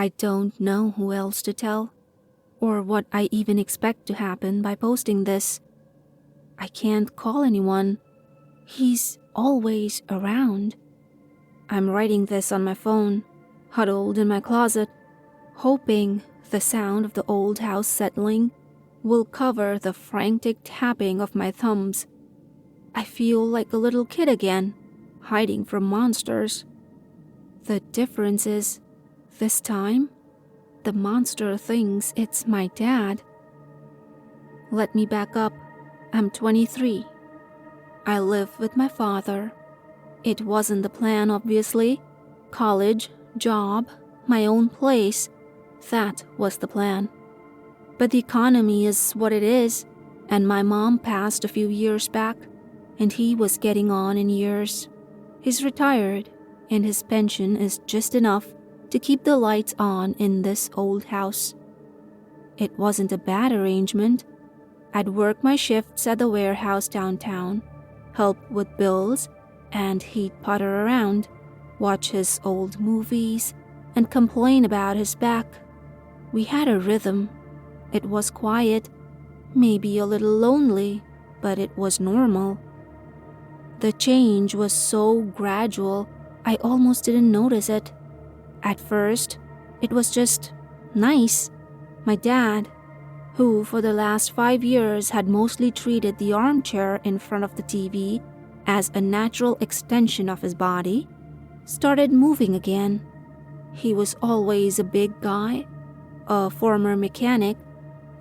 I don't know who else to tell, or what I even expect to happen by posting this. I can't call anyone. He's always around. I'm writing this on my phone, huddled in my closet, hoping the sound of the old house settling will cover the frantic tapping of my thumbs. I feel like a little kid again, hiding from monsters. The difference is, this time, the monster thinks it's my dad. Let me back up. I'm 23. I live with my father. It wasn't the plan, obviously. College, job, my own place. That was the plan. But the economy is what it is, and my mom passed a few years back, and he was getting on in years. He's retired, and his pension is just enough to keep the lights on in this old house. It wasn't a bad arrangement. I'd work my shifts at the warehouse downtown, help with bills, and he'd putter around, watch his old movies, and complain about his back. We had a rhythm. It was quiet, maybe a little lonely, but it was normal. The change was so gradual, I almost didn't notice it. At first, it was just nice. My dad, who for the last 5 years had mostly treated the armchair in front of the TV as a natural extension of his body, started moving again. He was always a big guy, a former mechanic,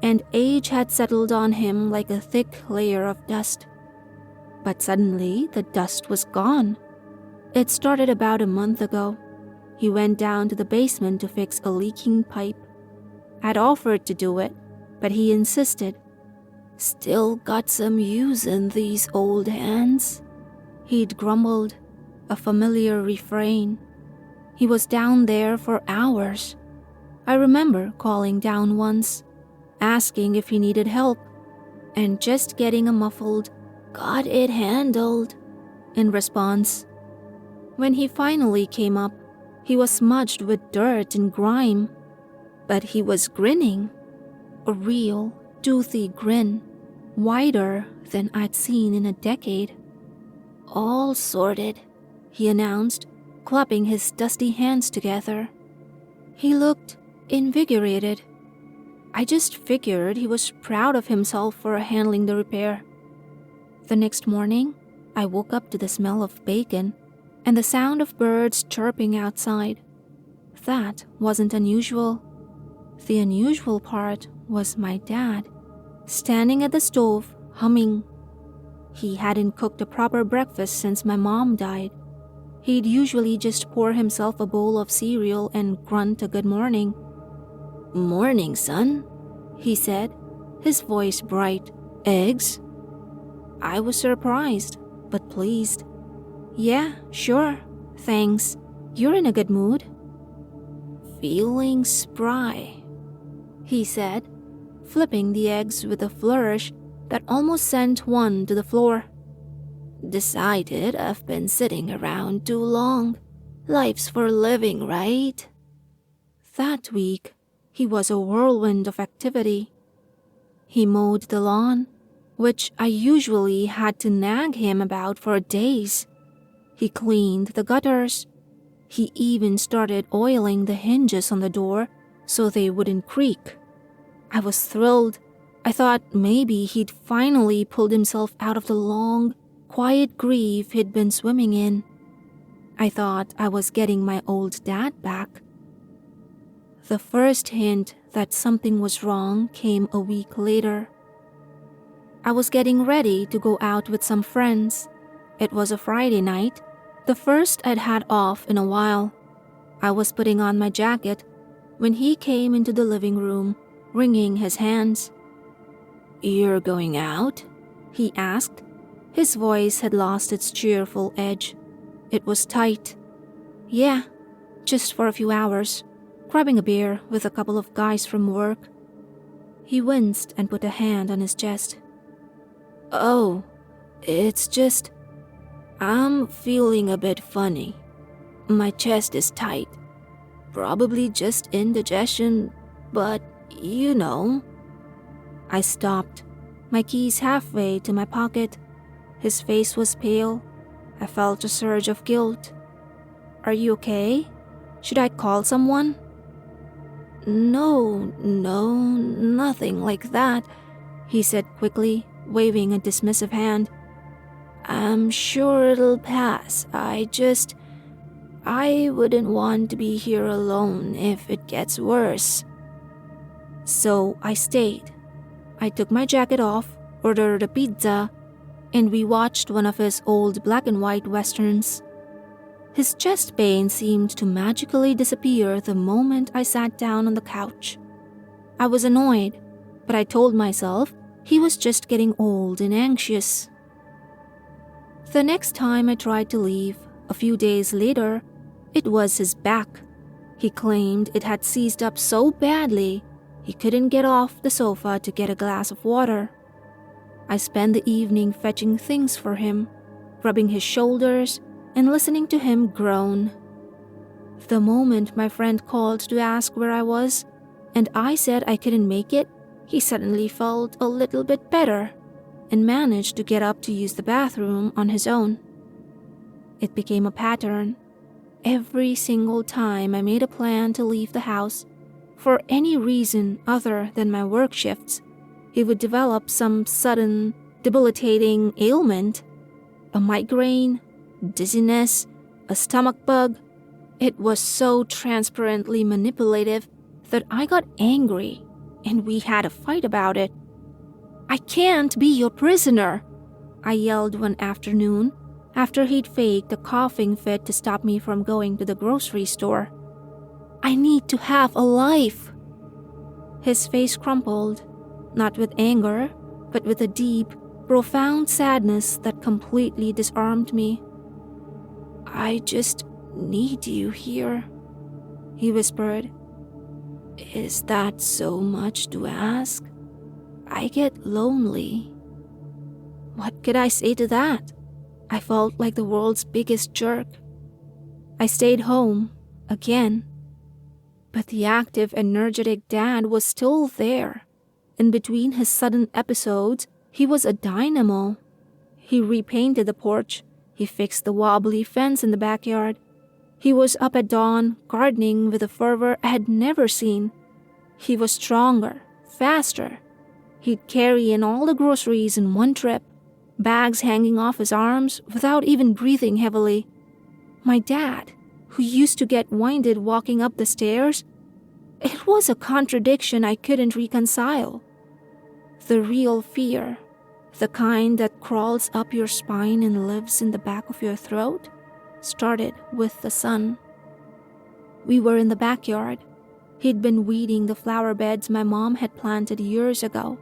and age had settled on him like a thick layer of dust. But suddenly, the dust was gone. It started about a month ago. He went down to the basement to fix a leaking pipe. I'd offered to do it, but he insisted. "Still got some use in these old hands," he'd grumbled, a familiar refrain. He was down there for hours. I remember calling down once, asking if he needed help, and just getting a muffled, "Got it handled," in response. When he finally came up, he was smudged with dirt and grime, but he was grinning, a real, toothy grin, wider than I'd seen in a decade. "All sorted," he announced, clapping his dusty hands together. He looked invigorated. I just figured he was proud of himself for handling the repair. The next morning, I woke up to the smell of bacon and the sound of birds chirping outside. That wasn't unusual. The unusual part was my dad, standing at the stove, humming. He hadn't cooked a proper breakfast since my mom died. He'd usually just pour himself a bowl of cereal and grunt a good morning. "Morning, son," he said, his voice bright. "Eggs?" I was surprised, but pleased. "Yeah, sure, thanks. You're in a good mood." "Feeling spry," he said, flipping the eggs with a flourish that almost sent one to the floor. "Decided I've been sitting around too long. Life's for living, right?" That week, he was a whirlwind of activity. He mowed the lawn, which I usually had to nag him about for days. He cleaned the gutters. He even started oiling the hinges on the door so they wouldn't creak. I was thrilled. I thought maybe he'd finally pulled himself out of the long, quiet grief he'd been swimming in. I thought I was getting my old dad back. The first hint that something was wrong came a week later. I was getting ready to go out with some friends. It was a Friday night, the first I'd had off in a while. I was putting on my jacket when he came into the living room, wringing his hands. "You're going out?" he asked. His voice had lost its cheerful edge. It was tight. "Yeah, just for a few hours, grabbing a beer with a couple of guys from work." He winced and put a hand on his chest. "Oh, it's just, I'm feeling a bit funny. My chest is tight. Probably just indigestion, but you know. I stopped, my keys halfway to my pocket. His face was pale. I felt a surge of guilt. Are you okay? Should I call someone? No, nothing like that, he said quickly, waving a dismissive hand. I'm sure it'll pass. I wouldn't want to be here alone if it gets worse. So I stayed. I took my jacket off, ordered a pizza, and we watched one of his old black and white westerns. His chest pain seemed to magically disappear the moment I sat down on the couch. I was annoyed, but I told myself he was just getting old and anxious. The next time I tried to leave, a few days later, it was his back. He claimed it had seized up so badly he couldn't get off the sofa to get a glass of water. I spent the evening fetching things for him, rubbing his shoulders, and listening to him groan. The moment my friend called to ask where I was, and I said I couldn't make it, he suddenly felt a little bit better and managed to get up to use the bathroom on his own. It became a pattern. Every single time I made a plan to leave the house, for any reason other than my work shifts, he would develop some sudden, debilitating ailment. A migraine, dizziness, a stomach bug. It was so transparently manipulative that I got angry and we had a fight about it. I can't be your prisoner, I yelled one afternoon after he'd faked a coughing fit to stop me from going to the grocery store. I need to have a life. His face crumpled, not with anger, but with a deep, profound sadness that completely disarmed me. I just need you here, he whispered. Is that so much to ask? I get lonely. What could I say to that? I felt like the world's biggest jerk. I stayed home, again. But the active, energetic dad was still there. In between his sudden episodes, he was a dynamo. He repainted the porch. He fixed the wobbly fence in the backyard. He was up at dawn, gardening with a fervor I had never seen. He was stronger, faster. He'd carry in all the groceries in one trip, bags hanging off his arms without even breathing heavily. My dad, who used to get winded walking up the stairs, it was a contradiction I couldn't reconcile. The real fear, the kind that crawls up your spine and lives in the back of your throat, started with the sun. We were in the backyard. He'd been weeding the flower beds my mom had planted years ago,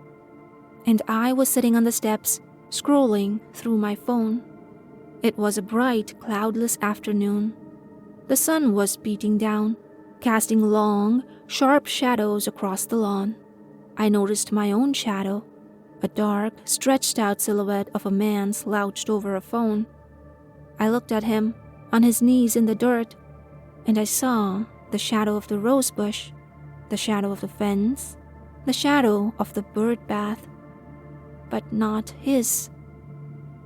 and I was sitting on the steps, scrolling through my phone. It was a bright, cloudless afternoon. The sun was beating down, casting long, sharp shadows across the lawn. I noticed my own shadow, a dark, stretched-out silhouette of a man slouched over a phone. I looked at him, on his knees in the dirt, and I saw the shadow of the rose bush, the shadow of the fence, the shadow of the bird bath, but not his.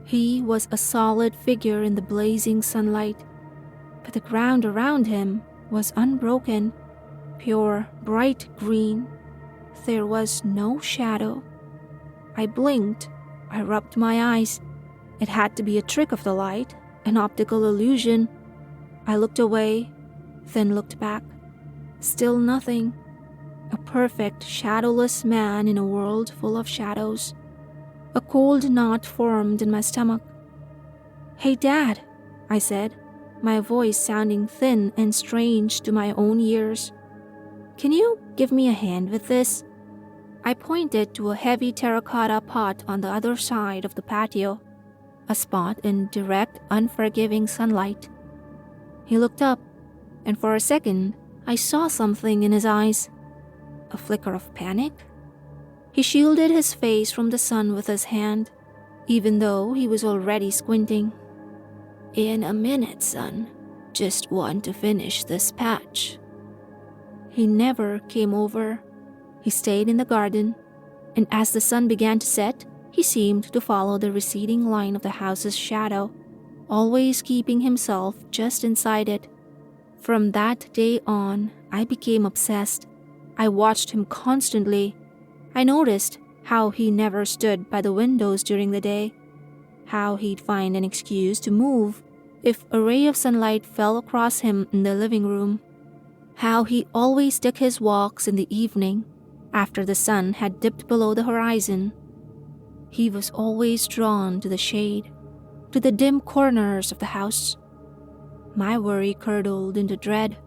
He was a solid figure in the blazing sunlight, but the ground around him was unbroken, pure, bright green. There was no shadow. I blinked. I rubbed my eyes. It had to be a trick of the light, an optical illusion. I looked away, then looked back. Still nothing. A perfect, shadowless man in a world full of shadows. A cold knot formed in my stomach. "Hey, Dad," I said, my voice sounding thin and strange to my own ears. "Can you give me a hand with this?" I pointed to a heavy terracotta pot on the other side of the patio, a spot in direct, unforgiving sunlight. He looked up, and for a second, I saw something in his eyes. A flicker of panic? He shielded his face from the sun with his hand, even though he was already squinting. "In a minute, son. Just want to finish this patch." He never came over. He stayed in the garden, and as the sun began to set, he seemed to follow the receding line of the house's shadow, always keeping himself just inside it. From that day on, I became obsessed. I watched him constantly. I noticed how he never stood by the windows during the day, how he'd find an excuse to move if a ray of sunlight fell across him in the living room, how he always took his walks in the evening after the sun had dipped below the horizon. He was always drawn to the shade, to the dim corners of the house. My worry curdled into dread.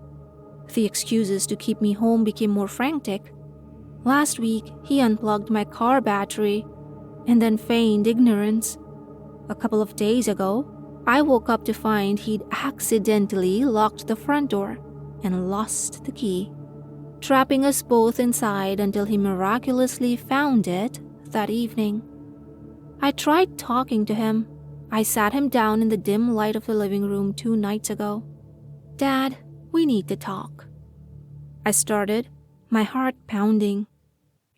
The excuses to keep me home became more frantic. Last week, he unplugged my car battery and then feigned ignorance. A couple of days ago, I woke up to find he'd accidentally locked the front door and lost the key, trapping us both inside until he miraculously found it that evening. I tried talking to him. I sat him down in the dim light of the living room 2 nights ago. "Dad, we need to talk," I started, my heart pounding.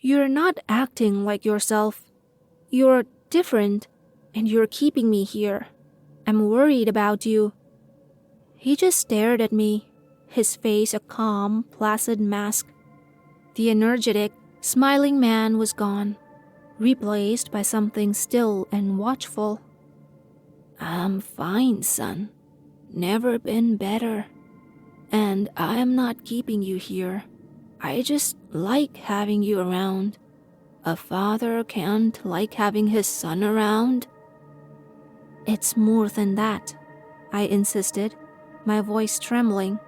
"You're not acting like yourself. You're different, and you're keeping me here. I'm worried about you." He just stared at me, his face a calm, placid mask. The energetic, smiling man was gone, replaced by something still and watchful. "I'm fine, son. Never been better. And I'm not keeping you here. I just like having you around. A father can't like having his son around." "It's more than that," I insisted, my voice trembling.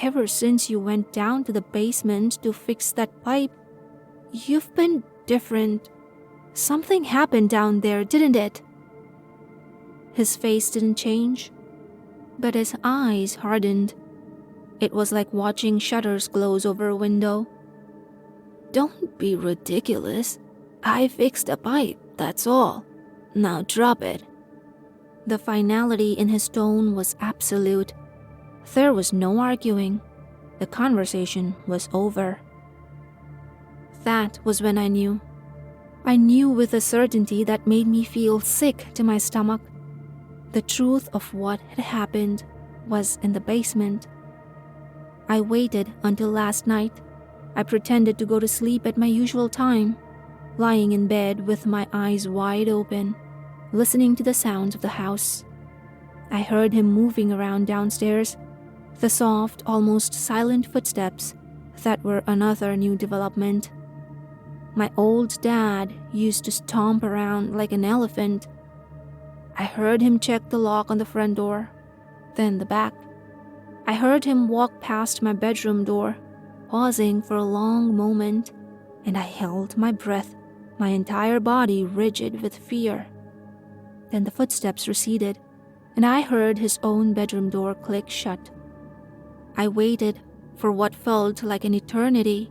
"Ever since you went down to the basement to fix that pipe, you've been different. Something happened down there, didn't it?" His face didn't change, but his eyes hardened. It was like watching shutters close over a window. "Don't be ridiculous. I fixed a pipe, that's all. Now drop it." The finality in his tone was absolute. There was no arguing. The conversation was over. That was when I knew. I knew with a certainty that made me feel sick to my stomach. The truth of what had happened was in the basement. I waited until last night. I pretended to go to sleep at my usual time, lying in bed with my eyes wide open, listening to the sounds of the house. I heard him moving around downstairs, the soft, almost silent footsteps that were another new development. My old dad used to stomp around like an elephant. I heard him check the lock on the front door, then the back. I heard him walk past my bedroom door, pausing for a long moment, and I held my breath, my entire body rigid with fear. Then the footsteps receded, and I heard his own bedroom door click shut. I waited for what felt like an eternity,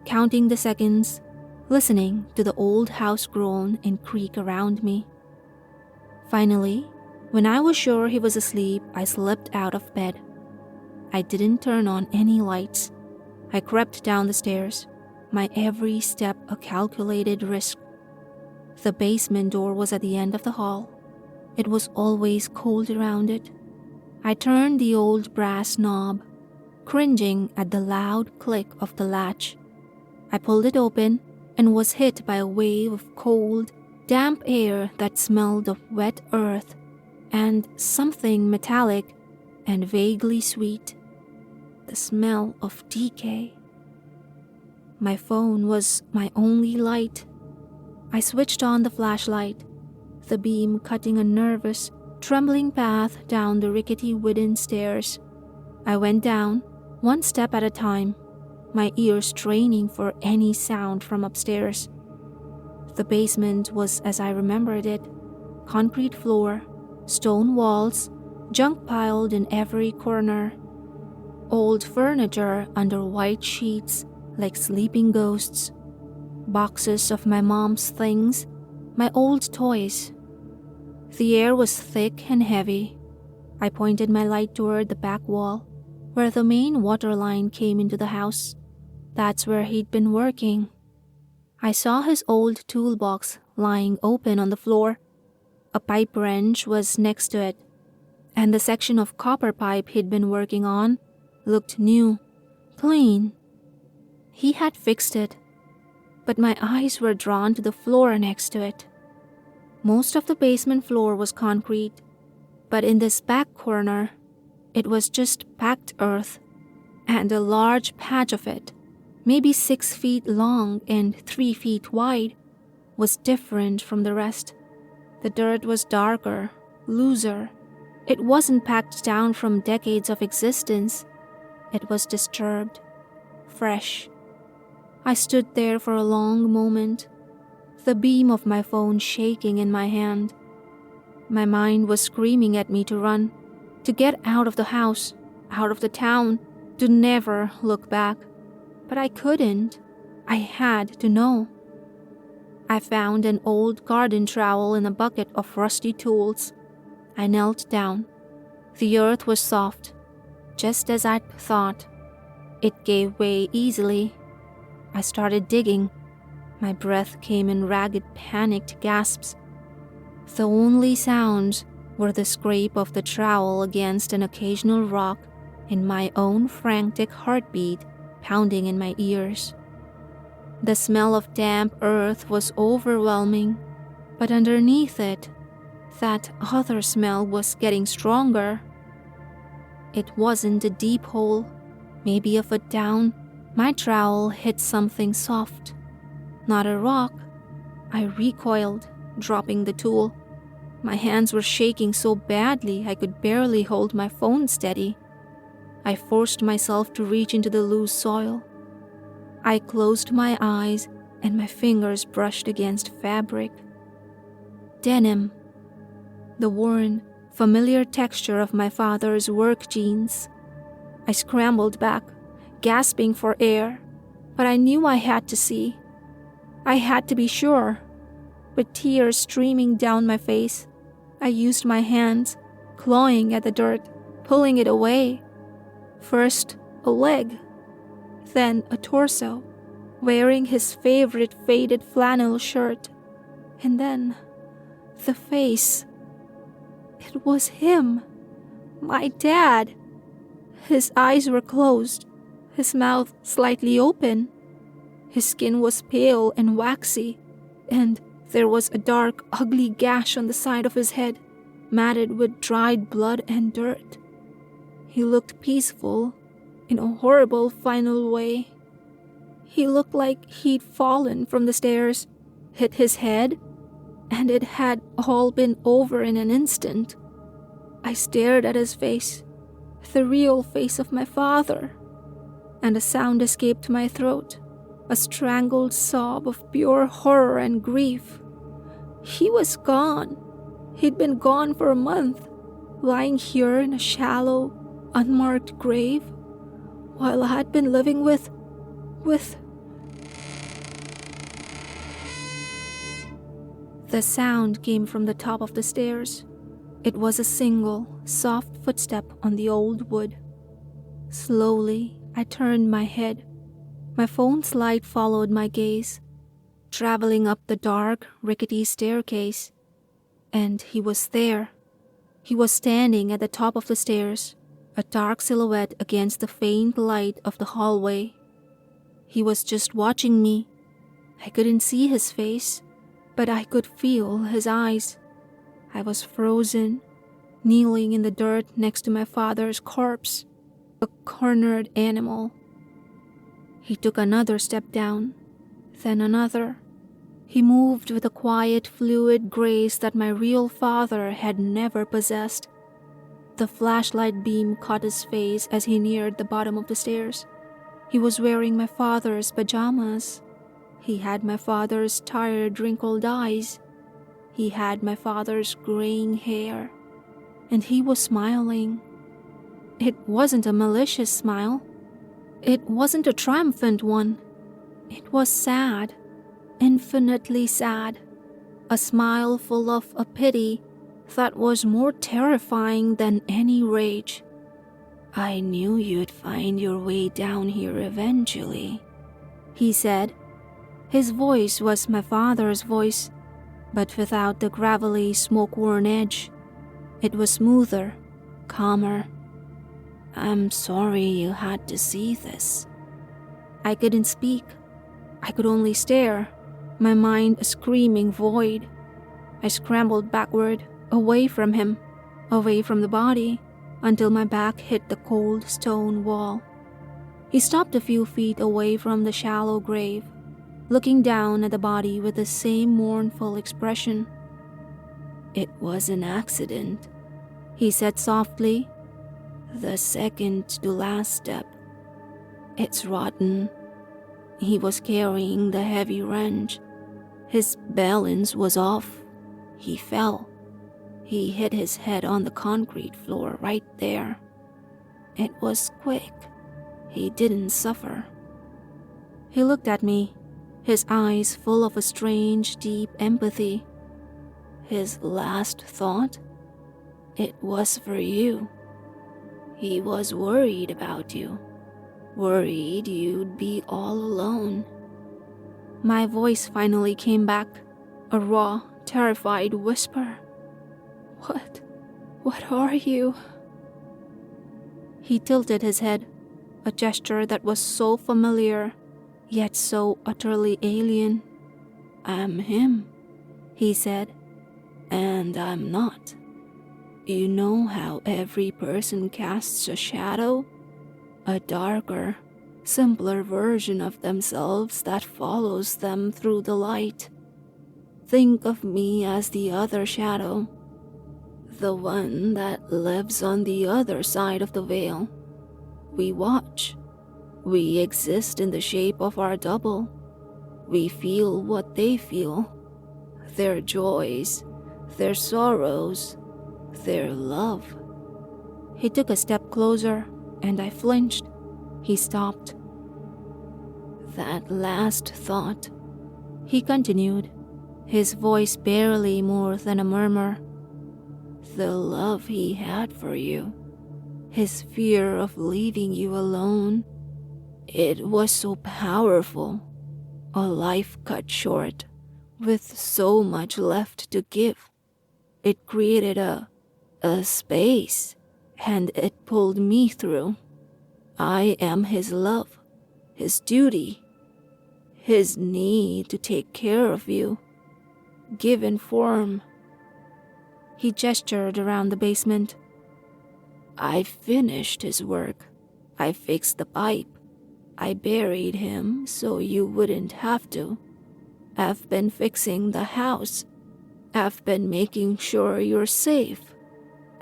counting the seconds, listening to the old house groan and creak around me. Finally, when I was sure he was asleep, I slipped out of bed. I didn't turn on any lights. I crept down the stairs, my every step a calculated risk. The basement door was at the end of the hall. It was always cold around it. I turned the old brass knob, cringing at the loud click of the latch. I pulled it open and was hit by a wave of cold, damp air that smelled of wet earth and something metallic and vaguely sweet. The smell of decay. My phone was my only light. I switched on the flashlight, the beam cutting a nervous, trembling path down the rickety wooden stairs. I went down, one step at a time, my ears straining for any sound from upstairs. The basement was as I remembered it: concrete floor, stone walls, junk piled in every corner, old furniture under white sheets like sleeping ghosts, boxes of my mom's things, my old toys. The air was thick and heavy. I pointed my light toward the back wall, where the main water line came into the house. That's where he'd been working. I saw his old toolbox lying open on the floor. A pipe wrench was next to it, and the section of copper pipe he'd been working on looked new, clean. He had fixed it, but my eyes were drawn to the floor next to it. Most of the basement floor was concrete, but in this back corner, it was just packed earth, and a large patch of it, maybe 6 feet long and 3 feet wide, was different from the rest. The dirt was darker, looser. It wasn't packed down from decades of existence. It was disturbed, fresh. I stood there for a long moment, the beam of my phone shaking in my hand. My mind was screaming at me to run, to get out of the house, out of the town, to never look back. But I couldn't. I had to know. I found an old garden trowel in a bucket of rusty tools. I knelt down. The earth was soft, just as I'd thought. It gave way easily. I started digging. My breath came in ragged, panicked gasps. The only sounds were the scrape of the trowel against an occasional rock and my own frantic heartbeat pounding in my ears. The smell of damp earth was overwhelming, but underneath it, that other smell was getting stronger. It wasn't a deep hole. Maybe a foot down, my trowel hit something soft. Not a rock. I recoiled, dropping the tool. My hands were shaking so badly I could barely hold my phone steady. I forced myself to reach into the loose soil. I closed my eyes and my fingers brushed against fabric. Denim. The worn, familiar texture of my father's work jeans. I scrambled back, gasping for air, but I knew I had to see. I had to be sure. With tears streaming down my face, I used my hands, clawing at the dirt, pulling it away. First, a leg, then a torso, wearing his favorite faded flannel shirt, and then the face. It was him, my dad. His eyes were closed, his mouth slightly open. His skin was pale and waxy, and there was a dark, ugly gash on the side of his head, matted with dried blood and dirt. He looked peaceful, in a horrible final way. He looked like he'd fallen from the stairs, hit his head, and it had all been over in an instant. I stared at his face, the real face of my father, and a sound escaped my throat, a strangled sob of pure horror and grief. He was gone. He'd been gone for a month, lying here in a shallow, unmarked grave, while I had been living with... The sound came from the top of the stairs. It was a single, soft footstep on the old wood. Slowly, I turned my head. My phone's light followed my gaze, traveling up the dark, rickety staircase. And he was there. He was standing at the top of the stairs, a dark silhouette against the faint light of the hallway. He was just watching me. I couldn't see his face, but I could feel his eyes. I was frozen, kneeling in the dirt next to my father's corpse, a cornered animal. He took another step down, then another. He moved with a quiet, fluid grace that my real father had never possessed. The flashlight beam caught his face as he neared the bottom of the stairs. He was wearing my father's pajamas. He had my father's tired, wrinkled eyes. He had my father's graying hair. And he was smiling. It wasn't a malicious smile. It wasn't a triumphant one. It was sad, infinitely sad. A smile full of a pity that was more terrifying than any rage. I knew you'd find your way down here eventually, he said. His voice was my father's voice, but without the gravelly, smoke-worn edge. It was smoother, calmer. I'm sorry you had to see this. I couldn't speak. I could only stare, my mind a screaming void. I scrambled backward, away from him, away from the body, until my back hit the cold stone wall. He stopped a few feet away from the shallow grave, looking down at the body with the same mournful expression. It was an accident, he said softly. The second to last step. It's rotten. He was carrying the heavy wrench. His balance was off. He fell. He hit his head on the concrete floor right there. It was quick. He didn't suffer. He looked at me, his eyes full of a strange, deep empathy. His last thought? It was for you. He was worried about you. Worried you'd be all alone. My voice finally came back, a raw, terrified whisper. What are you? He tilted his head, a gesture that was so familiar, yet so utterly alien. I'm him, he said, and I'm not. You know how every person casts a shadow? A darker, simpler version of themselves that follows them through the light. Think of me as the other shadow, the one that lives on the other side of the veil. We watch. We exist in the shape of our double. We feel what they feel, their joys, their sorrows, their love. He took a step closer, and I flinched. He stopped. That last thought, he continued, his voice barely more than a murmur. The love he had for you, his fear of leaving you alone, it was so powerful. A life cut short, with so much left to give. It created a space, and it pulled me through. I am his love, his duty, his need to take care of you, given form. He gestured around the basement. I finished his work. I fixed the pipe. I buried him so you wouldn't have to. I've been fixing the house. I've been making sure you're safe.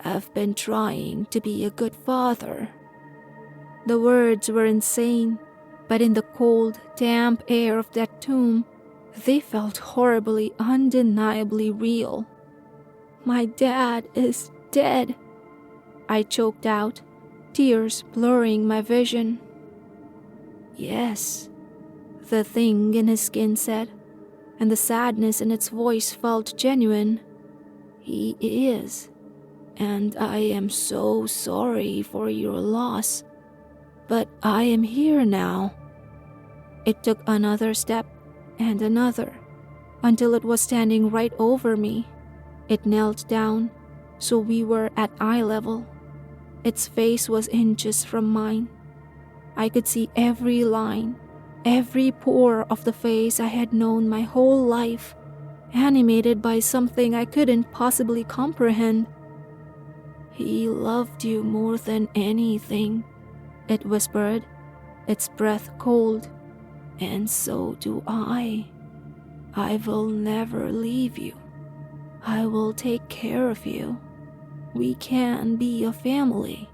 I've been trying to be a good father. The words were insane, but in the cold, damp air of that tomb, they felt horribly, undeniably real. My dad is dead, I choked out, tears blurring my vision. Yes, the thing in his skin said, and the sadness in its voice felt genuine. He is, and I am so sorry for your loss, but I am here now. It took another step and another, until it was standing right over me. It knelt down, so we were at eye level. Its face was inches from mine. I could see every line, every pore of the face I had known my whole life, animated by something I couldn't possibly comprehend. He loved you more than anything, it whispered, its breath cold. And so do I. I will never leave you. I will take care of you. We can be a family,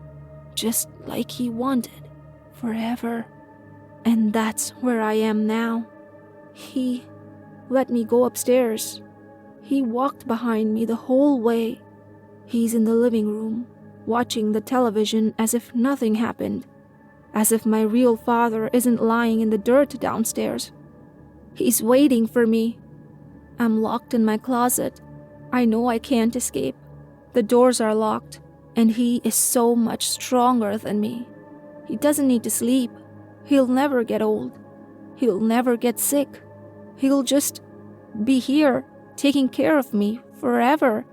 just like he wanted, forever. And that's where I am now. He let me go upstairs. He walked behind me the whole way. He's in the living room, watching the television as if nothing happened, as if my real father isn't lying in the dirt downstairs. He's waiting for me. I'm locked in my closet. I know I can't escape. The doors are locked. And he is so much stronger than me. He doesn't need to sleep. He'll never get old. He'll never get sick. He'll just be here, taking care of me forever.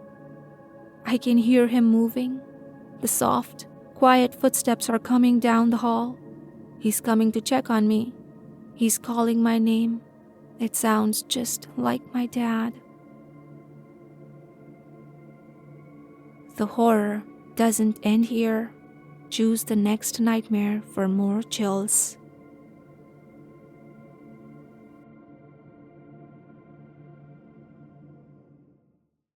I can hear him moving. The soft, quiet footsteps are coming down the hall. He's coming to check on me. He's calling my name. It sounds just like my dad. The horror doesn't end here. Choose the next nightmare for more chills.